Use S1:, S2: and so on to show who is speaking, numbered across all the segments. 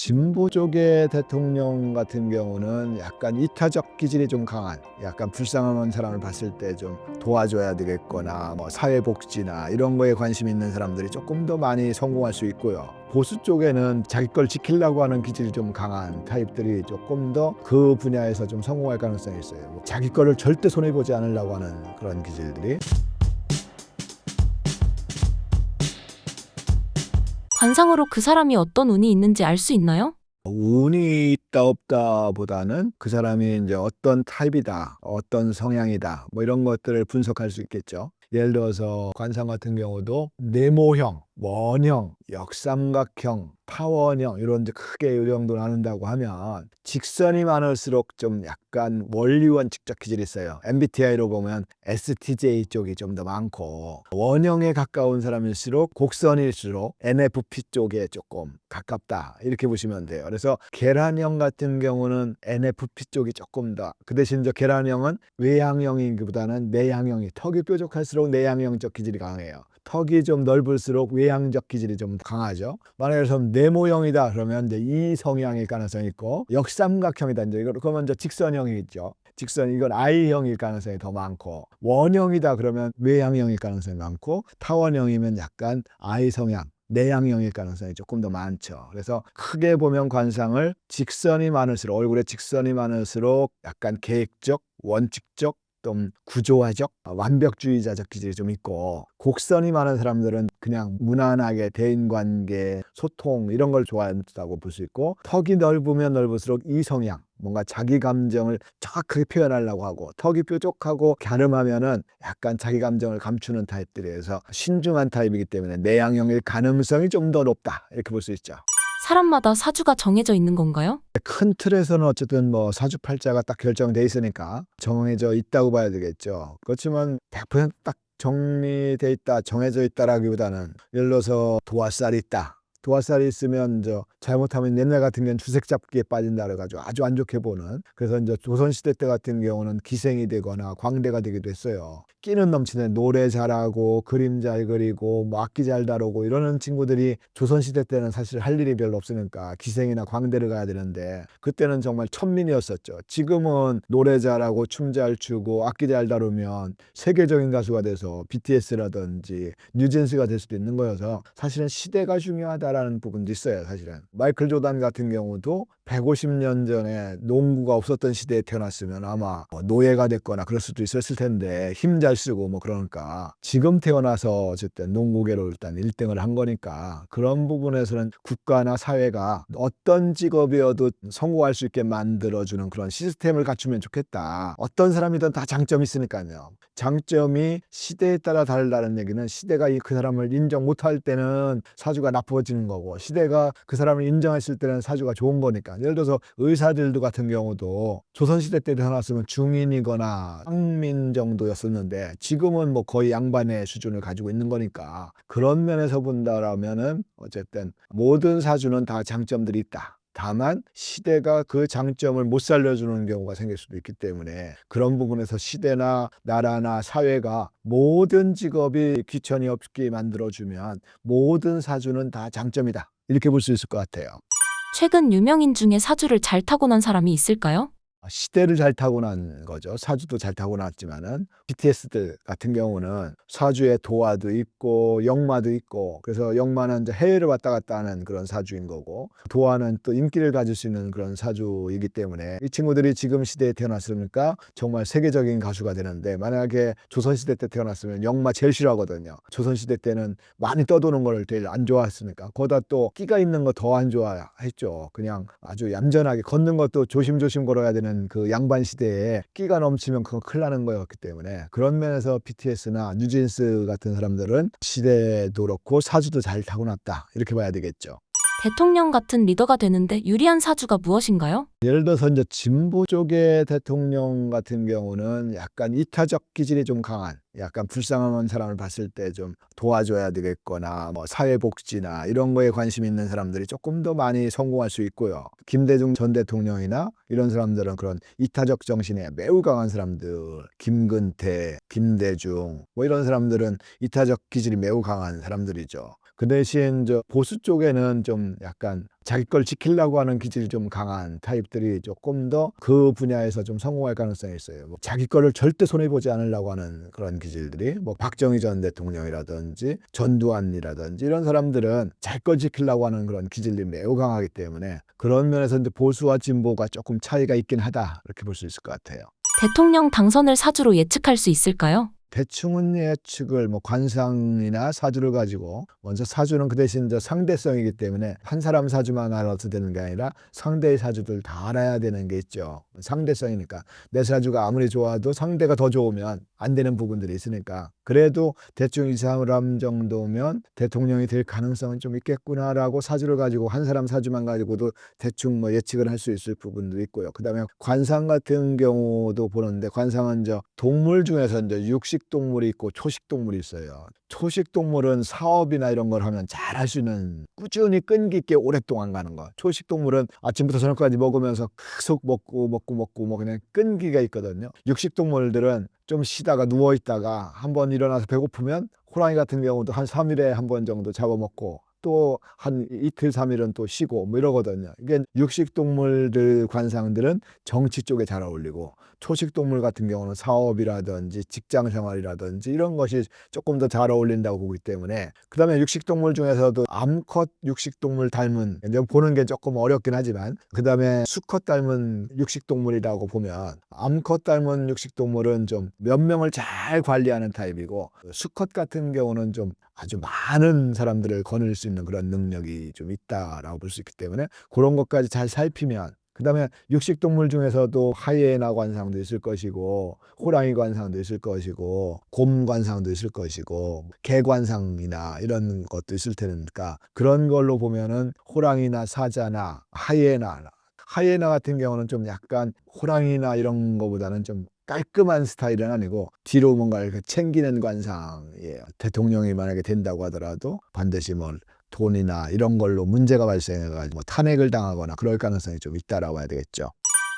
S1: 진보 쪽의 대통령 같은 경우는 약간 이타적 기질이 좀 강한, 약간 불쌍한 사람을 봤을 때 좀 도와줘야 되겠거나 뭐 사회복지나 이런 거에 관심 있는 사람들이 조금 더 많이 성공할 수 있고요. 보수 쪽에는 자기 걸 지키려고 하는 기질이 좀 강한 타입들이 조금 더 그 분야에서 좀 성공할 가능성이 있어요. 자기 거를 절대 손해보지 않으려고 하는 그런 기질들이.
S2: 관상으로 그 사람이 어떤 운이 있는지 알 수 있나요?
S1: 운이 있다 없다 보다는 그 사람이 이제 어떤 타입이다, 어떤 성향이다, 뭐 이런 것들을 분석할 수 있겠죠. 예를 들어서 관상 같은 경우도 네모형, 원형, 역삼각형, 타원형 이런 이제 크게 요령도 나눈다고 하면 직선이 많을수록 좀 약간 원리원칙적 기질이 있어요. MBTI로 보면 STJ 쪽이 좀 더 많고, 원형에 가까운 사람일수록 곡선일수록 NFP 쪽에 조금 가깝다 이렇게 보시면 돼요. 그래서 계란형 같은 경우는 NFP 쪽이 조금 더, 그 대신 저 계란형은 외향형이기보다는 내향형이, 턱이 뾰족할수록 내향형적 기질이 강해요. 턱이 좀 넓을수록 외향적 기질이 좀 강하죠. 만약에 네모형이다 그러면 이제 이 성향일 가능성이 있고, 역삼각형이다 이제 그러면 이제 직선형이 있죠. 직선, 이건 I형일 가능성이 더 많고, 원형이다 그러면 외향형일 가능성이 많고, 타원형이면 약간 I 성향, 내향형일 가능성이 조금 더 많죠. 그래서 크게 보면 관상을 직선이 많을수록, 얼굴에 직선이 많을수록 약간 계획적, 원칙적, 좀 구조화적, 완벽주의자적 기질이 좀 있고, 곡선이 많은 사람들은 그냥 무난하게 대인관계, 소통 이런 걸 좋아한다고 볼 수 있고, 턱이 넓으면 넓을수록 이성향, 뭔가 자기 감정을 정확하게 표현하려고 하고, 턱이 뾰족하고 갸름하면은 약간 자기 감정을 감추는 타입들이어서 신중한 타입이기 때문에 내향형일 가능성이 좀 더 높다 이렇게 볼 수 있죠.
S2: 사람마다 사주가 정해져 있는 건가요?
S1: 큰 틀에서는 어쨌든 뭐 사주팔자가 딱 결정돼 있으니까 정해져 있다고 봐야 되겠죠. 그렇지만 100%딱 정리돼 있다, 정해져 있다라기보다는, 예를 들어서 도화살이 있다. 도화살이 있으면 잘못하면 옛날 같은 경우는 주색 잡기에 빠진다 그래가지고 아주 안 좋게 보는, 그래서 이제 조선시대 때 같은 경우는 기생이 되거나 광대가 되기도 했어요. 끼는 넘치는, 노래 잘하고 그림 잘 그리고 뭐 악기 잘 다루고 이러는 친구들이 조선시대 때는 사실 할 일이 별로 없으니까 기생이나 광대를 가야 되는데, 그때는 정말 천민이었었죠. 지금은 노래 잘하고 춤 잘 추고 악기 잘 다루면 세계적인 가수가 돼서 BTS라든지 뉴진스가 될 수도 있는 거여서 사실은 시대가 중요하다라는 부분도 있어요. 사실은 마이클 조단 같은 경우도 150년 전에 농구가 없었던 시대에 태어났으면 아마 노예가 됐거나 그럴 수도 있었을 텐데, 힘 잘 쓰고 뭐 그러니까 지금 태어나서 어쨌든 농구계로 일단 1등을 한 거니까, 그런 부분에서는 국가나 사회가 어떤 직업이어도 성공할 수 있게 만들어주는 그런 시스템을 갖추면 좋겠다. 어떤 사람이든 다 장점이 있으니까요. 장점이 시대에 따라 다르다는 얘기는, 시대가 그 사람을 인정 못할 때는 사주가 나빠지는 거고, 시대가 그 사람을 인정했을 때는 사주가 좋은 거니까. 예를 들어서 의사들도 같은 경우도 조선시대 때 태어났으면 중인이거나 상민 정도였었는데 지금은 뭐 거의 양반의 수준을 가지고 있는 거니까, 그런 면에서 본다라면은 어쨌든 모든 사주는 다 장점들이 있다. 다만 시대가 그 장점을 못 살려주는 경우가 생길 수도 있기 때문에, 그런 부분에서 시대나 나라나 사회가 모든 직업이 귀천이 없게 만들어주면 모든 사주는 다 장점이다 이렇게 볼 수 있을 것 같아요.
S2: 최근 유명인 중에 사주를 잘 타고난 사람이 있을까요?
S1: 시대를 잘 타고난 거죠. 사주도 잘 타고났지만은 BTS들 같은 경우는 사주에 도화도 있고 역마도 있고, 그래서 역마는 이제 해외를 왔다 갔다 하는 그런 사주인 거고, 도화는 또 인기를 가질 수 있는 그런 사주이기 때문에 이 친구들이 지금 시대에 태어났으니까 정말 세계적인 가수가 되는데, 만약에 조선시대 때 태어났으면 역마 제일 싫어하거든요. 조선시대 때는 많이 떠도는 걸 제일 안 좋아했으니까, 거기다 또 끼가 있는 거 더 안 좋아했죠. 그냥 아주 얌전하게 걷는 것도 조심조심 걸어야 되는 그 양반 시대에 끼가 넘치면 그건 큰일 나는 거였기 때문에, 그런 면에서 BTS나 뉴진스 같은 사람들은 시대도 그렇고 사주도 잘 타고났다 이렇게 봐야 되겠죠.
S2: 대통령 같은 리더가 되는데 유리한 사주가 무엇인가요?
S1: 예를 들어서 이제 진보 쪽의 대통령 같은 경우는 약간 이타적 기질이 좀 강한, 약간 불쌍한 사람을 봤을 때 좀 도와줘야 되겠거나 뭐 사회복지나 이런 거에 관심 있는 사람들이 조금 더 많이 성공할 수 있고요. 김대중 전 대통령이나 이런 사람들은 그런 이타적 정신에 매우 강한 사람들, 김근태, 김대중 뭐 이런 사람들은 이타적 기질이 매우 강한 사람들이죠. 그 대신 저 보수 쪽에는 좀 약간 자기 걸 지키려고 하는 기질이 좀 강한 타입들이 조금 더 그 분야에서 좀 성공할 가능성이 있어요. 뭐 자기 거를 절대 손해보지 않으려고 하는 그런 기질들이 뭐 박정희 전 대통령이라든지 전두환이라든지 이런 사람들은 자기 걸 지키려고 하는 그런 기질이 매우 강하기 때문에 그런 면에서 이제 보수와 진보가 조금 차이가 있긴 하다 이렇게 볼 수 있을 것 같아요.
S2: 대통령 당선을 사주로 예측할 수 있을까요?
S1: 대충은 예측을 뭐 관상이나 사주를 가지고 먼저 사주는 그 대신 저 상대성이기 때문에 한 사람 사주만 알아서 되는 게 아니라 상대의 사주들 다 알아야 되는 게 있죠. 상대성이니까 내 사주가 아무리 좋아도 상대가 더 좋으면 안 되는 부분들이 있으니까 그래도 대충 이 사람 정도면 대통령이 될 가능성은 좀 있겠구나라고 사주를 가지고 한 사람 사주만 가지고도 대충 뭐 예측을 할 수 있을 부분도 있고요. 그다음에 관상 같은 경우도 보는데 관상은 저 동물 중에서 이제 육식 동물이 있고 초식 동물이 있어요. 초식 동물은 사업이나 이런 걸 하면 잘 할 수 있는 꾸준히 끈기 있게 오랫동안 가는 거. 초식 동물은 아침부터 저녁까지 먹으면서 계속 먹고 뭐 그냥 끈기가 있거든요. 육식 동물들은 좀 쉬다가 누워 있다가 한번 일어나서 배고프면 호랑이 같은 경우도 한 3일에 한 번 정도 잡아먹고 또 한 이틀 3일은 또 쉬고 뭐 이러거든요. 이게 육식 동물들 관상들은 정치 쪽에 잘 어울리고 초식 동물 같은 경우는 사업이라든지 직장 생활이라든지 이런 것이 조금 더 잘 어울린다고 보기 때문에 그다음에 육식 동물 중에서도 암컷 육식 동물 닮은 보는 게 조금 어렵긴 하지만 그다음에 수컷 닮은 육식 동물이라고 보면 암컷 닮은 육식 동물은 좀 몇 명을 잘 관리하는 타입이고 수컷 같은 경우는 좀 아주 많은 사람들을 거느릴 수 있는 그런 능력이 좀 있다라고 볼 수 있기 때문에 그런 것까지 잘 살피면 그다음에 육식동물 중에서도 하이에나 관상도 있을 것이고 호랑이 관상도 있을 것이고 곰 관상도 있을 것이고 개 관상이나 이런 것도 있을 테니까 그런 걸로 보면은 호랑이나 사자나 하이에나 같은 경우는 좀 약간 호랑이나 이런 거보다는 좀 깔끔한 스타일은 아니고 뒤로 뭔가 이렇게 챙기는 관상이에요. 대통령이 만약에 된다고 하더라도 반드시 뭐 돈이나 이런 걸로 문제가 발생해가지고 뭐 탄핵을 당하거나 그럴 가능성이 좀 있다라고 해야 되겠죠.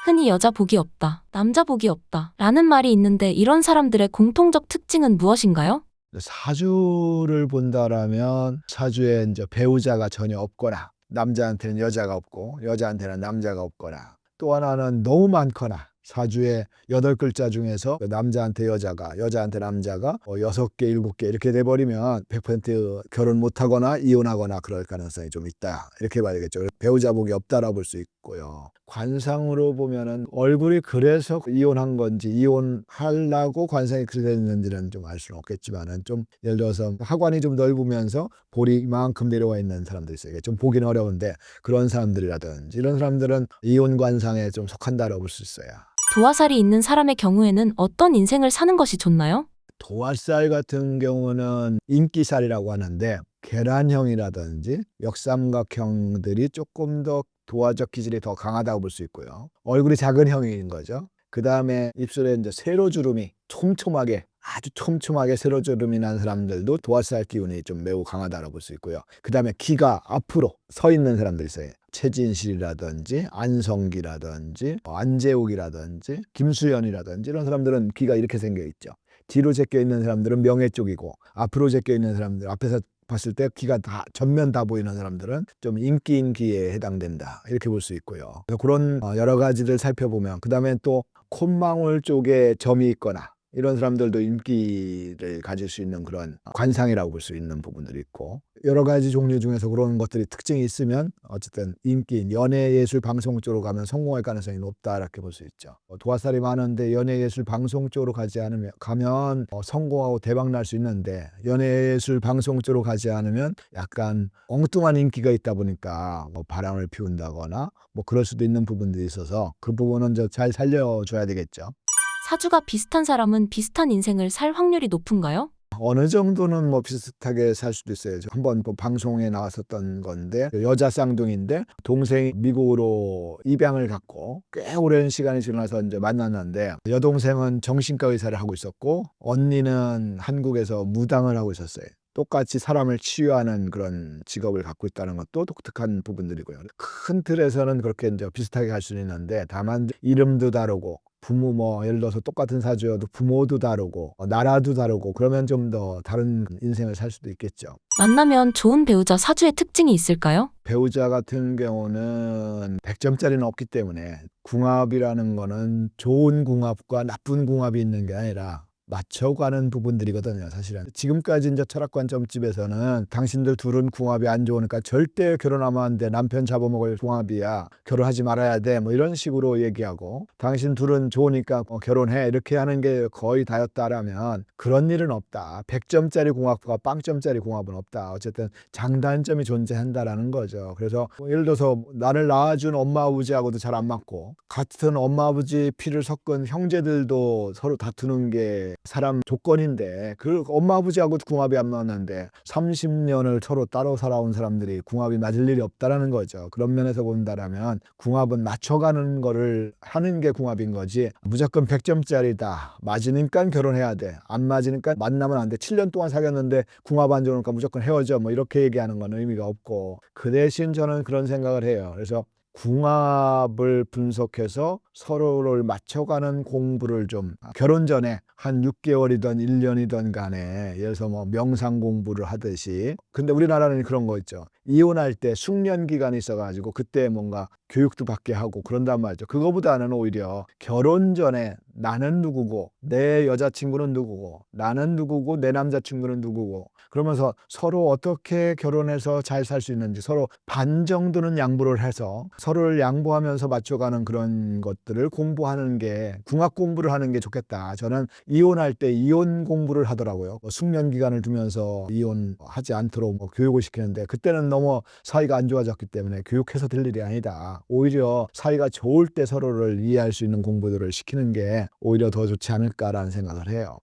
S2: 흔히 여자 복이 없다, 남자 복이 없다 라는 말이 있는데 이런 사람들의 공통적 특징은 무엇인가요?
S1: 사주를 본다라면 사주에 이제 배우자가 전혀 없거나 남자한테는 여자가 없고 여자한테는 남자가 없거나 또 하나는 너무 많거나 사주에 8글자 중에서 남자한테 여자가 여자한테 남자가 6개 7개 이렇게 돼버리면 100% 결혼 못하거나 이혼하거나 그럴 가능성이 좀 있다 이렇게 봐야 되겠죠. 배우자 복이 없다라고 볼 수 있고요. 관상으로 보면은 얼굴이 그래서 이혼한 건지 이혼하려고 관상이 그렇게 됐는지는 좀 알 수는 없겠지만은 좀 예를 들어서 하관이 좀 넓으면서 볼이 이만큼 내려와 있는 사람들이 있어요. 이게 좀 보기는 어려운데 그런 사람들이라든지 이런 사람들은 이혼 관상에 좀 속한다라고 볼 수 있어요.
S2: 도화살이 있는 사람의 경우에는 어떤 인생을 사는 것이 좋나요?
S1: 도화살 같은 경우는 인기살이라고 하는데 계란형이라든지 역삼각형들이 조금 더 도화적 기질이 더 강하다고 볼 수 있고요. 얼굴이 작은 형인 거죠. 그 다음에 입술에 이제 세로주름이 촘촘하게 아주 촘촘하게 세로주름이 난 사람들도 도화살 기운이 좀 매우 강하다고 볼 수 있고요. 그 다음에 귀가 앞으로 서 있는 사람들이 있어요. 최진실이라든지 안성기라든지 안재욱이라든지 김수현이라든지 이런 사람들은 귀가 이렇게 생겨 있죠. 뒤로 제껴 있는 사람들은 명예 쪽이고 앞으로 제껴 있는 사람들 앞에서 봤을 때 귀가 다 전면 다 보이는 사람들은 좀 인기인 귀에 해당된다 이렇게 볼 수 있고요. 그래서 그런 여러 가지를 살펴보면 그다음에 또 콧망울 쪽에 점이 있거나 이런 사람들도 인기를 가질 수 있는 그런 관상이라고 볼 수 있는 부분들이 있고 여러 가지 종류 중에서 그런 것들이 특징이 있으면 어쨌든 인기인 연예예술 방송 쪽으로 가면 성공할 가능성이 높다 이렇게 볼 수 있죠. 도화살이 많은데 연예예술 방송 쪽으로 가면 성공하고 대박 날 수 있는데 연예예술 방송 쪽으로 가지 않으면 약간 엉뚱한 인기가 있다 보니까 뭐 바람을 피운다거나 뭐 그럴 수도 있는 부분들이 있어서 그 부분은 잘 살려줘야 되겠죠.
S2: 사주가 비슷한 사람은 비슷한 인생을 살 확률이 높은가요?
S1: 어느 정도는 뭐 비슷하게 살 수도 있어요. 한번 뭐 방송에 나왔었던 건데 여자 쌍둥이인데 동생이 미국으로 입양을 갔고 꽤 오랜 시간이 지나서 이제 만났는데 여동생은 정신과 의사를 하고 있었고 언니는 한국에서 무당을 하고 있었어요. 똑같이 사람을 치유하는 그런 직업을 갖고 있다는 것도 독특한 부분들이고요. 큰 틀에서는 그렇게 이제 비슷하게 갈 수는 있는데 다만 이름도 다르고 부모 뭐 예를 들어서 똑같은 사주여도 부모도 다르고 나라도 다르고 그러면 좀 더 다른 인생을 살 수도 있겠죠.
S2: 만나면 좋은 배우자 사주의 특징이 있을까요?
S1: 배우자 같은 경우는 100점짜리는 없기 때문에 궁합이라는 거는 좋은 궁합과 나쁜 궁합이 있는 게 아니라 맞춰가는 부분들이거든요, 사실은. 지금까지 이제 철학 관점집에서는 당신들 둘은 궁합이 안 좋으니까 절대 결혼하면 안 돼. 남편 잡아먹을 궁합이야. 결혼하지 말아야 돼. 뭐 이런 식으로 얘기하고 당신 둘은 좋으니까 결혼해. 이렇게 하는 게 거의 다였다라면 그런 일은 없다. 100점짜리 궁합과 0점짜리 궁합은 없다. 어쨌든 장단점이 존재한다라는 거죠. 그래서 예를 들어서 나를 낳아준 엄마 아버지하고도 잘 안 맞고 같은 엄마 아버지 피를 섞은 형제들도 서로 다투는 게 사람 조건인데 그 엄마 아버지하고도 궁합이 안 맞는데 30년을 서로 따로 살아온 사람들이 궁합이 맞을 일이 없다라는 거죠. 그런 면에서 본다라면 궁합은 맞춰가는 거를 하는 게 궁합인 거지 무조건 100점짜리다. 맞으니까 결혼해야 돼. 안 맞으니까 만나면 안 돼. 7년 동안 사귀었는데 궁합 안 좋으니까 무조건 헤어져. 뭐 이렇게 얘기하는 건 의미가 없고 그 대신 저는 그런 생각을 해요. 그래서 궁합을 분석해서 서로를 맞춰가는 공부를 좀 결혼 전에 한 6개월이든 1년이든 간에 예를 들어서 뭐 명상 공부를 하듯이 근데 우리나라는 그런 거 있죠. 이혼할 때 숙련 기간이 있어가지고 그때 뭔가 교육도 받게 하고 그런단 말이죠. 그거보다는 오히려 결혼 전에 나는 누구고 내 여자친구는 누구고 나는 누구고 내 남자친구는 누구고 그러면서 서로 어떻게 결혼해서 잘 살 수 있는지 서로 반 정도는 양보를 해서 서로를 양보하면서 맞춰가는 그런 것들을 공부하는 게 궁합 공부를 하는 게 좋겠다. 저는 이혼할 때 이혼 공부를 하더라고요. 숙련 기간을 두면서 이혼하지 않도록 교육을 시키는데 그때는 너무 사이가 안 좋아졌기 때문에 교육해서 될 일이 아니다. 오히려 사이가 좋을 때 서로를 이해할 수 있는 공부들을 시키는 게 오히려 더 좋지 않을까라는 생각을 해요.